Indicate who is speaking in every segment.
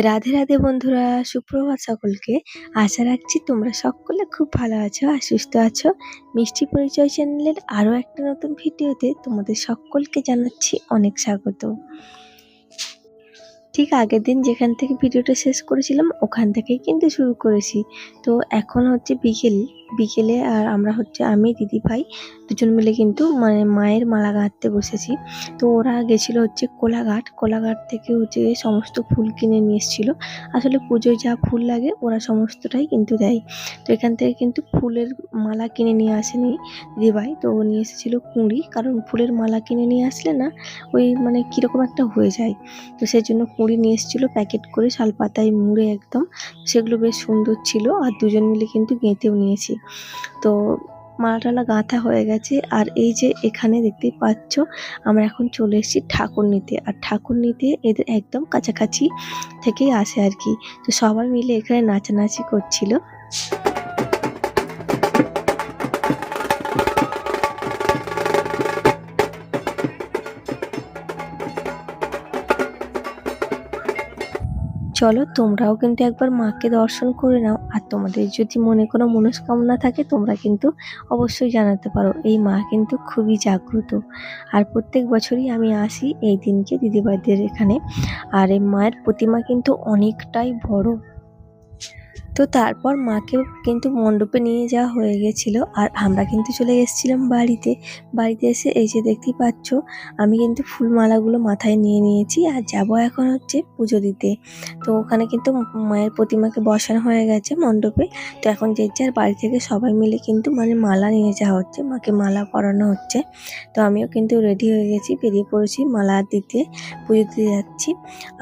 Speaker 1: রাধে রাধে বন্ধুরা, সুপ্রভাত সকলকে। আশা রাখছি তোমরা সকলে খুব ভালো আছো আর সুস্থ আছো। মিষ্টি পরিচয় চ্যানেলের আরও একটা নতুন ভিডিওতে তোমাদের সকলকে জানাচ্ছি অনেক স্বাগত। ঠিক আগের দিন যেখান থেকে ভিডিওটা শেষ করেছিলাম ওখান থেকেই কিন্তু শুরু করেছি। তো এখন হচ্ছে বিকেলে আর আমরা হচ্ছে আমি দিদিভাই দুজন মিলে কিন্তু মায়ের মালা গাঁথতে বসেছি। তো ওরা গেছিলো হচ্ছে কোলাঘাট থেকে হচ্ছে সমস্ত ফুল কিনে নিয়ে এসেছিলো। আসলে পুজোয় যা ফুল লাগে ওরা সমস্তটাই কিন্তু দেয়। তো এখান থেকে কিন্তু ফুলের মালা কিনে নিয়ে আসেনি দিদিভাই, তো ও নিয়ে এসেছিলো কুঁড়ি, কারণ ফুলের মালা কিনে নিয়ে আসলে না ওই কীরকম একটা হয়ে যায়। তো সেই জন্য কুঁড়ি নিয়ে এসেছিলো প্যাকেট করে শালপাতায় মুড়ে একদম, সেগুলো বেশ সুন্দর ছিল আর দুজন মিলে কিন্তু গেঁথেও নিয়েছি। তো মালা গাঁথা হয়ে গেছে আর এই যে এখানে দেখতেই পাচ্ছ আমরা এখন চলে এসেছি ঠাকুর নিতে। আর ঠাকুর নিতে এদের একদম কাছাকাছি থেকেই আসে আর কি। তো সবাই মিলে এখানে নাচানাচি করছিল। চলো তোমরাও কিন্তু একবার মাকে দর্শন করে নাও। আর তোমাদের যদি মনে কোনো মনস্কামনা থাকে তোমরা কিন্তু অবশ্যই জানাতে পারো। এই মা কিন্তু খুবই জাগ্রত আর প্রত্যেক বছরই আমি আসি এই দিনকে দিদিভাইদের এখানে। আর এই মায়ের প্রতিমা কিন্তু অনেকটাই বড়। তো তারপর মাকে কিন্তু মণ্ডপে নিয়ে যাওয়া হয়ে গেছিলো আর আমরা কিন্তু চলে এসেছিলাম বাড়িতে এসে এই যে দেখতেই পাচ্ছ আমি কিন্তু ফুলমালাগুলো মাথায় নিয়ে নিয়েছি আর যাব এখন হচ্ছে পুজো দিতে। তো ওখানে কিন্তু মায়ের প্রতিমাকে বসানো হয়ে গেছে মণ্ডপে। তো এখন যে যার বাড়ি থেকে সবাই মিলে কিন্তু মালা নিয়ে যাওয়া হচ্ছে, মাকে মালা পরানো হচ্ছে। তো আমিও কিন্তু রেডি হয়ে গেছি, বেরিয়ে পড়েছি মালা দিতে, পুজো দিতে যাচ্ছি।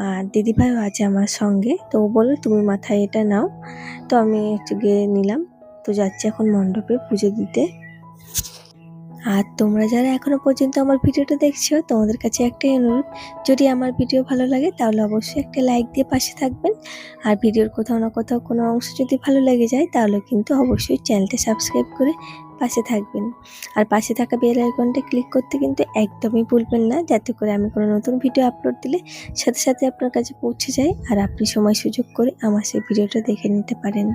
Speaker 1: আর দিদিভাইও আছে আমার সঙ্গে, তো ও বললো তুমি মাথায় এটা নাও। তো আমি একটু গিয়ে নিলাম। তো যাচ্ছি এখন মণ্ডপে পুজো দিতে। আর তোমরা যারা এখনো পর্যন্ত আমার ভিডিওটা দেখছো তোমাদের কাছে একটাই অনুরোধ, যদি আমার ভিডিও ভালো লাগে তাহলে অবশ্যই একটা লাইক দিয়ে পাশে থাকবেন। আর ভিডিওর কোথাও না কোথাও কোনো অংশ যদি ভালো লেগে যায় তাহলে কিন্তু অবশ্যই চ্যানেলটা সাবস্ক্রাইব করে পাশে থাকবেন। আর পাশে থাকা বেল আইকনটা ক্লিক করতে কিন্তু একদমই ভুলবেন না, যাতে করে আমি কোনো নতুন ভিডিও আপলোড দিলে সাথে সাথে আপনার কাছে পৌঁছে যায় আর আপনি সময় সুযোগ করে আমার সেই ভিডিওটা দেখে নিতে পারেন।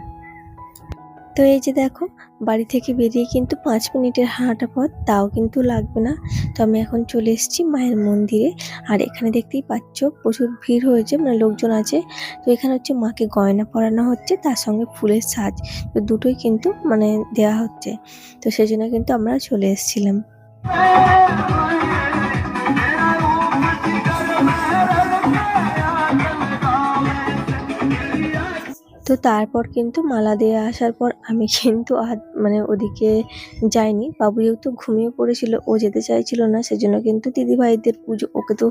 Speaker 1: তো এই যে দেখো বাড়ি থেকে বেরিয়ে কিন্তু 5 মিনিটের হাঁটা পথ, তাও কিন্তু লাগবে না। তো আমি এখন চলে এসেছি মায়ের মন্দিরে। আর এখানে দেখতেই পাচ্ছ প্রচুর ভিড় হয়েছে, লোকজন আছে। তো এখানে হচ্ছে মাকে গয়না পরানো হচ্ছে, তার সঙ্গে ফুলের সাজ, তো দুটোই কিন্তু দেওয়া হচ্ছে। তো সেই জন্য কিন্তু আমরা চলে এসেছিলাম। তো তারপর কিন্তু মালা দিয়ে আসার পর আমি কিন্তু আর ওদিকে যাইনি। বাবু যেহেতু ঘুমিয়ে পড়েছিল, ও যেতে চাইছিল না, সেজন্য কিন্তু দিদিভাইদের পুজো ওকে তো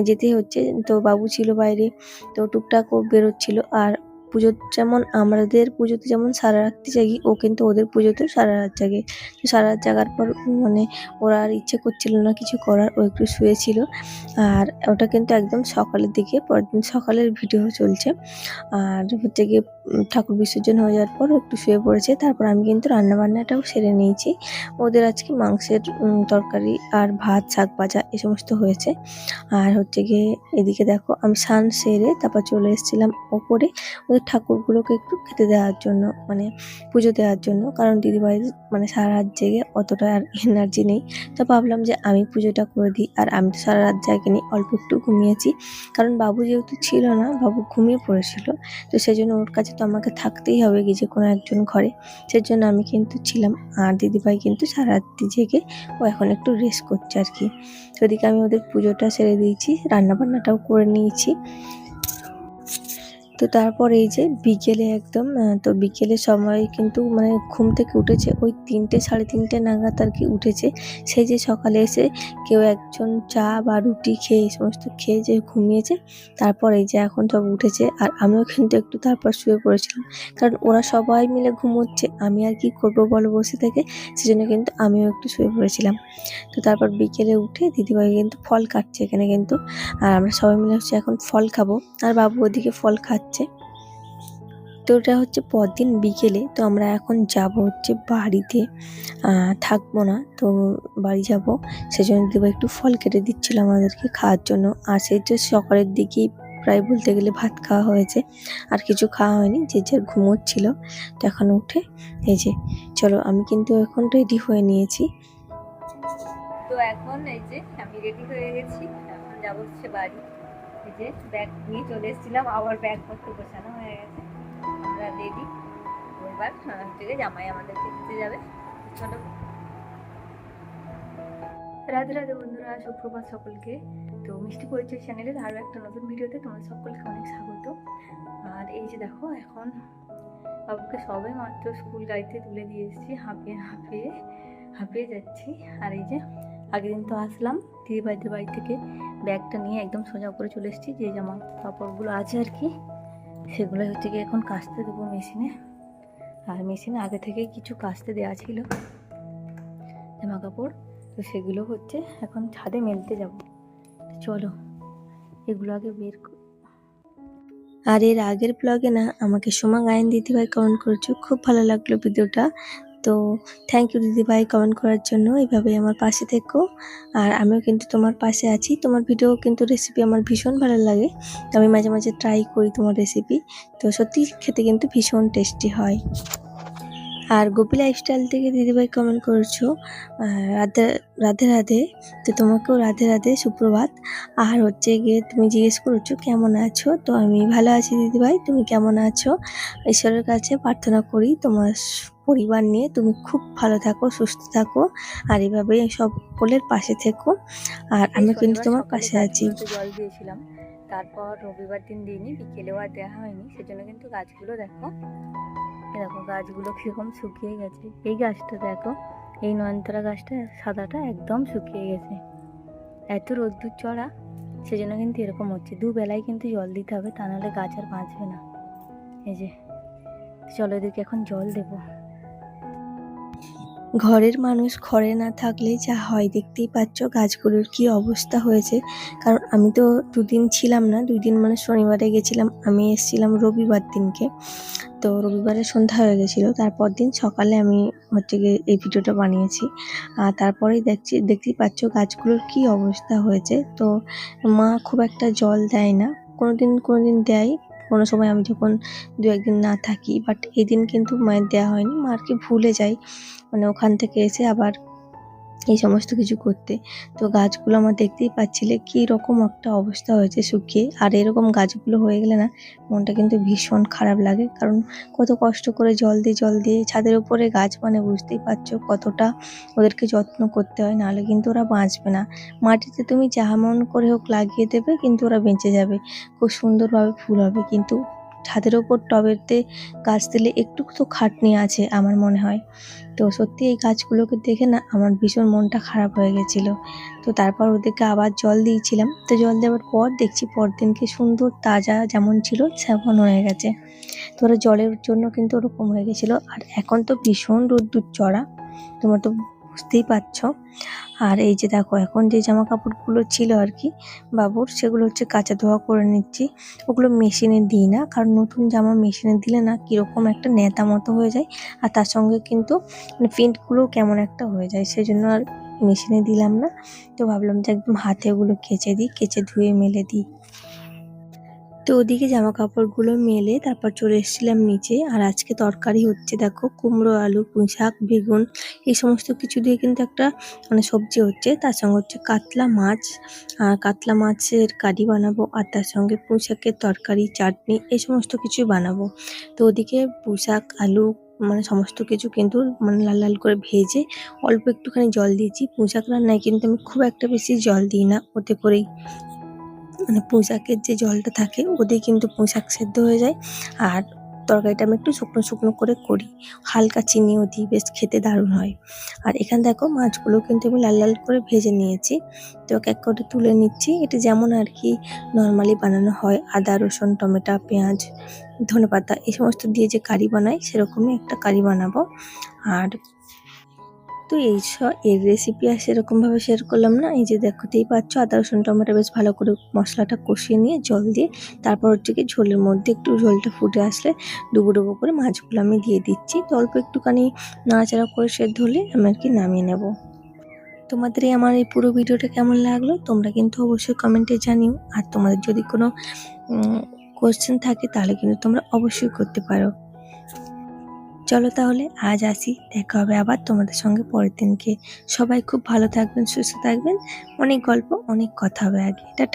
Speaker 1: যেতেই হচ্ছে। তো বাবু ছিল বাইরে, তো টুকটাক ও বেরোচ্ছিল। আর পুজো যেমন আমাদের পুজোতে যেমন সারা রাত্রি জাগি, ও কিন্তু ওদের পুজোতেও সারা রাত জাগে। তো সারা রাত জাগার পর ওরা আর ইচ্ছে করছিল না কিছু করার, ও একটু শুয়েছিল। আর ওটা কিন্তু একদম সকালের দিকে, পরের দিন সকালের ভিডিও চলছে। আর হচ্ছে গিয়ে ঠাকুর বিসর্জন হয়ে যাওয়ার পর একটু শুয়ে পড়েছে। তারপর আমি কিন্তু রান্নাবান্নাটাও সেরে নিয়েছি। ওদের আজকে মাংসের তরকারি আর ভাত, শাক ভাজা এই সমস্ত হয়েছে। আর হচ্ছে গিয়ে এদিকে দেখো আমি স্নান সেরে তারপর চলে এসেছিলাম ওপরে ওদের ঠাকুরগুলোকে একটু খেতে দেওয়ার জন্য, পুজো দেওয়ার জন্য। কারণ দিদিভাই সারা রাত জেগে অতটা আর এনার্জি নেই। তো ভাবলাম যে আমি পুজোটা করে দিই। আর আমি তো সারা রাত জাগিনি, অল্প একটু ঘুমিয়েছি। কারণ বাবু যেহেতু ছিল না, বাবু ঘুমিয়ে পড়েছিল। তো সেই জন্য ওর কাছে তো আমাকে থাকতেই হবে কি যে কোনো একজন ঘরে, সেজন্য আমি কিন্তু ছিলাম। আর দিদিভাই কিন্তু সারা রাত্রি জেগে ও এখন একটু রেস্ট করছে আর কি। তো ওদিকে আমি ওদের পুজোটা সেরে দিয়েছি, রান্নাবান্নাটাও করে নিয়েছি। তো তারপর এই যে বিকেলে একদম তো বিকেলের সময় কিন্তু ঘুম থেকে উঠেছে ওই 3টে 3:30 নাগাদ আর কি উঠেছে। সেই যে সকালে এসে কেউ একজন চা বা রুটি খেয়ে এই সমস্ত খেয়ে যে ঘুমিয়েছে। তারপর এই যে এখন সব উঠেছে আর আমিও কিন্তু একটু তারপর শুয়ে পড়েছিলাম, কারণ ওরা সবাই মিলে ঘুমোচ্ছে, আমি আর কি করবো বলো বসে থেকে। সেজন্য কিন্তু আমিও একটু শুয়ে পড়েছিলাম। তো তারপর বিকেলে উঠে দিদিভাই কিন্তু ফল কাটছে এখানে কিন্তু, আর আমরা সবাই মিলে হচ্ছে এখন ফল খাবো। আর বাবু ওদিকে ফল খাচ্ছে। তো ওটা হচ্ছে পরদিন বিকেলে। তো আমরা এখন যাব হচ্ছে বাড়িতে, থাকবো না, তো বাড়ি যাব। সেজন্য দিদিভাই একটু ফল কেটে দিচ্ছিল আমাদেরকে খাওয়ার জন্য। আর সেই তো সকালের দিকেই প্রায় বলতে গেলে ভাত খাওয়া হয়েছে, আর কিছু খাওয়া হয়নি, যে যার ঘুমোচ্ছিল। তো এখন উঠে এই যে চলো, আমি কিন্তু এখন রেডি হয়ে নিয়েছি। তো এখন এই যে আমি রেডি হয়ে গেছি, এখন যাবো হচ্ছে বাড়ি। এই যে ব্যাগ নিয়ে চলে এসেছিলাম, আবার ব্যাগপত্র গোছানো হয়ে গেছে, আমরা রেডি। এবার থেকে জামাই আমাদেরকে দিতে যাবে। চলো। রাধে রাধে বন্ধুরা, সুপ্রভাত সকলকে। তো মিষ্টি পরিচয় চ্যানেলের আরও একটা নতুন ভিডিওতে তোমাদের সকলকে অনেক স্বাগত। আর এই যে দেখো, এখন বাবুকে সবে মাত্র স্কুল গাড়িতে তুলে দিয়ে এসেছি, হাঁপিয়ে হাঁপিয়ে হাঁপিয়ে যাচ্ছি। আর এই যে আগের দিন তো আসলাম দিদিভাইদের বাড়ি থেকে, ব্যাগটা নিয়ে একদম সোজা করে চলে এসেছি। যে জামা কাপড়গুলো আছে আর কি, সেগুলো হচ্ছে কি এখন কাচতে দেবো মেশিনে। আর মেশিনে আগে থেকে কিছু কাচতে দেওয়া ছিল জামা কাপড়, তো সেগুলো হচ্ছে এখন ছাদে মেলতে যাব। চলো এগুলো আগে বের কর। আর এর আগের ব্লগে না আমাকে সোমা গায়েন দিদিভাই কমেন্ট করেছো, খুব ভালো লাগলো ভিডিওটা। তো থ্যাংক ইউ দিদিভাই কমেন্ট করার জন্য, এইভাবে আমার পাশে থেকো। আর আমিও কিন্তু তোমার পাশে আছি, তোমার ভিডিও কিন্তু রেসিপি আমার ভীষণ ভালো লাগে। আমি মাঝে মাঝে ট্রাই করি তোমার রেসিপি, তো সত্যি খেতে কিন্তু ভীষণ টেস্টি হয়। আর গোপী লাইফস্টাইল থেকে দিদিভাই কমেন্ট করেছো রাধে রাধে রাধে, তো তোমাকেও রাধে রাধে, সুপ্রভাত। আর হচ্ছে গিয়ে তুমি জিজ্ঞেস করেছো কেমন আছো, তো আমি ভালো আছি দিদিভাই, তুমি কেমন আছো? ঈশ্বরের কাছে প্রার্থনা করি তোমার পরিবার নিয়ে তুমি খুব ভালো থাকো, সুস্থ থাকো, আর এভাবে সকলের পাশে থেকো। আর আমি কিন্তু তোমার পাশে আছি। জল দিয়েছিলাম, তারপর রবিবার দিন দিইনি, বিকেলেও আর দেওয়া হয়নি, সেজন্য কিন্তু গাছগুলো দেখো, দেখো গাছগুলো কীরকম শুকিয়ে গেছে। এই গাছটা দেখো, এই নয়নতারা গাছটা সাদাটা একদম শুকিয়ে গেছে, এত রোদ্দুর চড়া, সেজন্য কিন্তু এরকম হচ্ছে। দুবেলায় কিন্তু জল দিতে হবে, তা নাহলে গাছ আর বাঁচবে না। এই যে চলো এদেরকে এখন জল দেবো। ঘরের মানুষ ঘরে না থাকলে যা হয় দেখতেই পাচ্ছ গাছগুলোর কি অবস্থা হয়েছে। কারণ আমি তো দুদিন ছিলাম না, 2 দিন মানে শনিবারে গেছিলাম, আমি এসেছিলাম রবিবার দিনকে। তো রবিবারে সন্ধ্যা হয়ে গেছিলো, তারপর দিন সকালে আমি হচ্ছে গিয়ে এই ভিডিওটা বানিয়েছি। আর তারপরেই দেখতেই পাচ্ছ গাছগুলোর কি অবস্থা হয়েছে। তো মা খুব একটা জল দেয় না, কোনোদিন দেয়, কোনো সময় আমি যখন 2-1 দিন না থাকি, বাট এই দিন কিন্তু মায়ের দেওয়া হয়নি, মা আর কি ভুলে যায়, মানে ওখান থেকে এসে আবার এই সমস্ত কিছু করতে। তো গাছগুলো আমার দেখতেই পাচ্ছিলে কি রকম একটা অবস্থা হয়েছে শুকিয়ে। আর এরকম গাছগুলো হয়ে গেলে না মনটা কিন্তু ভীষণ খারাপ লাগে, কারণ কত কষ্ট করে জল দিয়ে ছাদের উপরে গাছ, মানে বুঝতেই পারছো কতটা ওদেরকে যত্ন করতে হয়, নাহলে কিন্তু ওরা বাঁচবে না। মাটিতে তুমি যা মন করে হোক লাগিয়ে দেবে, কিন্তু ওরা বেঁচে যাবে, খুব সুন্দরভাবে ফুল হবে, কিন্তু ছাদের ওপর টবেতে গাছ দিলে একটু তো খাটনি আছে আমার মনে হয়। তো সত্যি এই গাছগুলোকে দেখে না আমার ভীষণ মনটা খারাপ হয়ে গেছিলো। তো তারপর ওদেরকে আবার জল দিয়েছিলাম, তো জল দেওয়ার পর দেখছি পরদিনকে সুন্দর তাজা যেমন ছিল তেমন হয়ে গেছে। তো ওরা জলের জন্য কিন্তু ওরকম হয়ে গেছিলো। আর এখন তো ভীষণ রোদ্দুর চড়া, তোমরা তো বুঝতেই পারছো। আর এই যে দেখো, এখন যে জামা কাপড়গুলো ছিল আর কি বাবুর, সেগুলো হচ্ছে কাচা ধোয়া করে নিচ্ছি। ওগুলো মেশিনে দিই না, কারণ নতুন জামা মেশিনে দিলে না কীরকম একটা নেতা মতো হয়ে যায়, আর তার সঙ্গে কিন্তু মানে প্রিন্টগুলোও কেমন একটা হয়ে যায়, সেজন্য আর মেশিনে দিলাম না। তো ভাবলাম যে একদম হাতে ওগুলো কেচে দিই, কেচে ধুয়ে মেলে দিই। তো ওদিকে জামা কাপড়গুলো মেলে তারপর চলে এসেছিলাম নিচে। আর আজকে তরকারি হচ্ছে দেখো, কুমড়ো, আলু, পুঁই শাক, বেগুন, এই সমস্ত কিছু দিয়ে কিন্তু একটা মানে সবজি হচ্ছে। তার সঙ্গে হচ্ছে কাতলা মাছ, আর কাতলা মাছের কারি বানাবো, আর তার সঙ্গে পুঁই শাকের তরকারি, চাটনি, এই সমস্ত কিছুই বানাবো। তো ওদিকে পুঁই শাক, আলু, মানে সমস্ত কিছু কিন্তু মানে লাল লাল করে ভেজে অল্প একটুখানি জল দিয়েছি। পুঁই শাক রান্নায় কিন্তু আমি খুব একটা বেশি জল দিই না, ওতে করেই মানে পুঁই শাকের যে জলটা থাকে ওতেই কিন্তু পুঁই শাক সেদ্ধ হয়ে যায়। আর তরকারিটা আমি একটু শুকনো শুকনো করে করি, হালকা চিনিও দিই, বেশ খেতে দারুণ হয়। আর এখানে দেখো মাছগুলো কিন্তু আমি লাল লাল করে ভেজে নিয়েছি, তো এক এক করে তুলে নিচ্ছি। এটা যেমন আর কি নর্মালি বানানো হয়, আদা, রসুন, টমেটো, পেঁয়াজ, ধনেপাতা, এই সমস্ত দিয়ে যে কারি বানাই, সেরকমই একটা কারি বানাবো। আর তো এর রেসিপি আর সেরকমভাবে শেয়ার করলাম না। এই যে দেখতেই পাচ্ছ আদা, রসুন, টমেটো বেশ ভালো করে মশলাটা কষিয়ে নিয়ে জল দিয়ে, তারপর হচ্ছে কি ঝোলের মধ্যে একটু ঝোলটা ফুটে আসলে ডুবো ডুবো করে মাছগুলো আমি দিয়ে দিচ্ছি। তো অল্প একটুখানি নাড়াচাড়া করে সেদ্ধ হলে আমি আর কি নামিয়ে নেব। তোমাদের আমার এই পুরো ভিডিওটা কেমন লাগলো তোমরা কিন্তু অবশ্যই কমেন্টে জানিও। আর তোমাদের যদি কোনো কোয়েশ্চেন থাকে তাহলে কিন্তু তোমরা অবশ্যই করতে পারো। চলো তাহলে আজ আসি, দেখা হবে আবার তোমাদের সঙ্গে পরের দিনকে। সবাই খুব ভালো থাকবেন, সুস্থ থাকবেন। অনেক গল্প, অনেক কথা হবে আগে। টাটা।